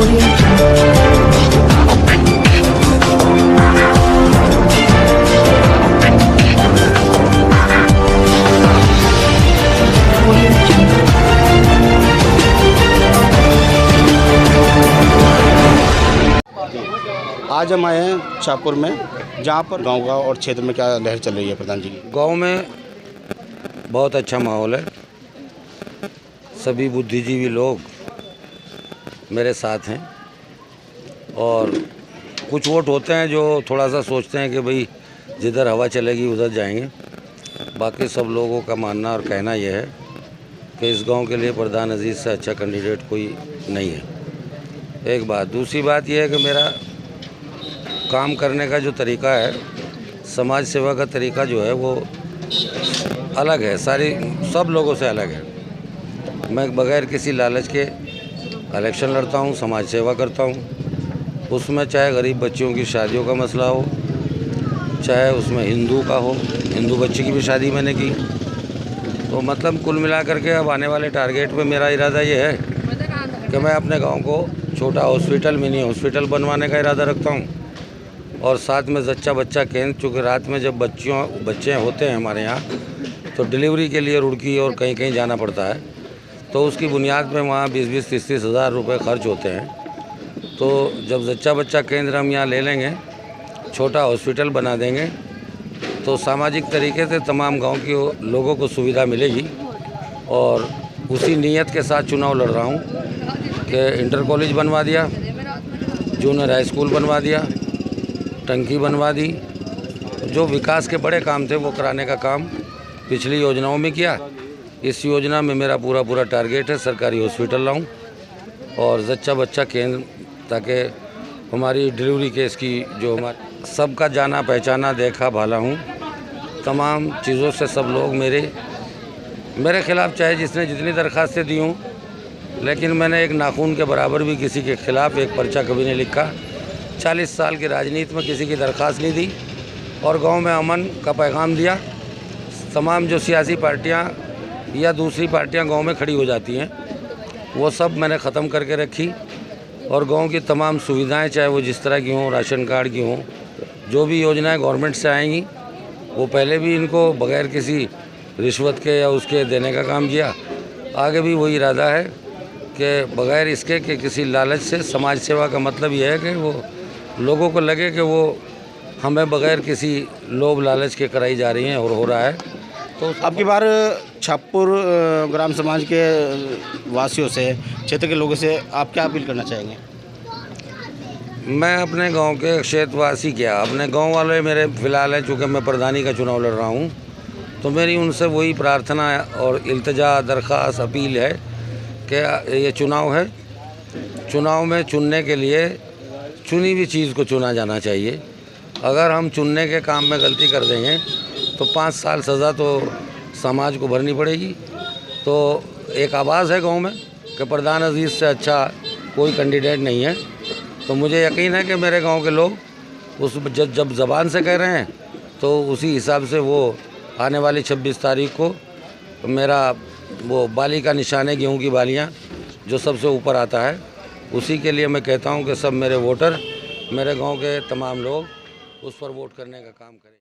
आज हम आए हैं शाहपुर में, जहाँ पर गांव का और क्षेत्र में क्या लहर चल रही है प्रधान जी की। गांव में बहुत अच्छा माहौल है। सभी बुद्धिजीवी लोग मेरे साथ हैं और कुछ वोट होते हैं जो थोड़ा सा सोचते हैं कि भाई जिधर हवा चलेगी उधर जाएंगे। बाकी सब लोगों का मानना और कहना यह है कि इस गांव के लिए प्रधान अजीज से अच्छा कैंडिडेट कोई नहीं है। एक बात। दूसरी बात यह है कि मेरा काम करने का जो तरीका है, समाज सेवा का तरीका जो है वो अलग है, सब लोगों से अलग है। मैं बगैर किसी लालच के इलेक्शन लड़ता हूँ, समाज सेवा करता हूँ। उसमें चाहे गरीब बच्चियों की शादियों का मसला हो, चाहे उसमें हिंदू का हो, हिंदू बच्ची की भी शादी मैंने की। तो मतलब कुल मिलाकर के अब आने वाले टारगेट पे मेरा इरादा ये है कि मैं अपने गांव को छोटा हॉस्पिटल, मिनी हॉस्पिटल बनवाने का इरादा रखता हूँ। और साथ में जच्चा बच्चा केंद्र, चूँकि रात में जब बच्चे होते हैं हमारे यहाँ तो डिलीवरी के लिए रुड़की और कहीं कहीं जाना पड़ता है, तो उसकी बुनियाद पे वहाँ 20-20, 30-30 हज़ार रुपये खर्च होते हैं। तो जब जच्चा बच्चा केंद्र हम यहाँ ले लेंगे, छोटा हॉस्पिटल बना देंगे, तो सामाजिक तरीके से तमाम गांव के लोगों को सुविधा मिलेगी। और उसी नीयत के साथ चुनाव लड़ रहा हूँ कि इंटर कॉलेज बनवा दिया, जूनियर हाई स्कूल बनवा दिया, टंकी बनवा दी। जो विकास के बड़े काम थे वो कराने का काम पिछली योजनाओं में किया। इस योजना में मेरा पूरा टारगेट है सरकारी हॉस्पिटल लाऊं और जच्चा बच्चा केंद्र, ताकि हमारी डिलीवरी केस की जो हमारा सबका जाना पहचाना देखा भाला हूँ। तमाम चीज़ों से सब लोग मेरे खिलाफ़ चाहे जिसने जितनी दरखास्तें दी हूँ, लेकिन मैंने एक नाखून के बराबर भी किसी के खिलाफ़ एक पर्चा कभी नहीं लिखा। 40 साल की राजनीति में किसी की दरख्वास्त नहीं दी और गांव में अमन का पैगाम दिया। तमाम जो सियासी पार्टियां या दूसरी पार्टियां गांव में खड़ी हो जाती हैं, वो सब मैंने ख़त्म करके रखी। और गांव की तमाम सुविधाएं, चाहे वो जिस तरह की हों, राशन कार्ड की हों, जो भी योजनाएं गवर्नमेंट से आएंगी वो पहले भी इनको बग़ैर किसी रिश्वत के या उसके देने का काम किया। आगे भी वही इरादा है कि बग़ैर इसके कि किसी लालच से, समाज सेवा का मतलब यह है कि वो लोगों को लगे कि वो हमें बग़ैर किसी लोभ लालच के कराई जा रही हैं और हो रहा है। तो अब की बार शाहपुर ग्राम समाज के वासियों से, क्षेत्र के लोगों से आप क्या अपील करना चाहेंगे? मैं अपने गांव के क्षेत्रवासी, क्या अपने गांव वाले मेरे फ़िलहाल हैं, चूँकि मैं प्रधानी का चुनाव लड़ रहा हूं, तो मेरी उनसे वही प्रार्थना और इल्तिजा, दरख्वास्त, अपील है कि ये चुनाव है, चुनाव में चुनने के लिए चुनी हुई चीज़ को चुना जाना चाहिए। अगर हम चुनने के काम में गलती कर देंगे तो 5 साल सज़ा तो समाज को भरनी पड़ेगी। तो एक आवाज़ है गांव में कि प्रधान अजीज से अच्छा कोई कैंडिडेट नहीं है। तो मुझे यकीन है कि मेरे गांव के लोग उस जब ज़बान से कह रहे हैं तो उसी हिसाब से वो आने वाली 26 तारीख को मेरा वो बाली का निशान है, गेहूँ की बालियाँ, जो सबसे ऊपर आता है, उसी के लिए मैं कहता हूं कि सब मेरे वोटर, मेरे गांव के तमाम लोग उस पर वोट करने का काम करें।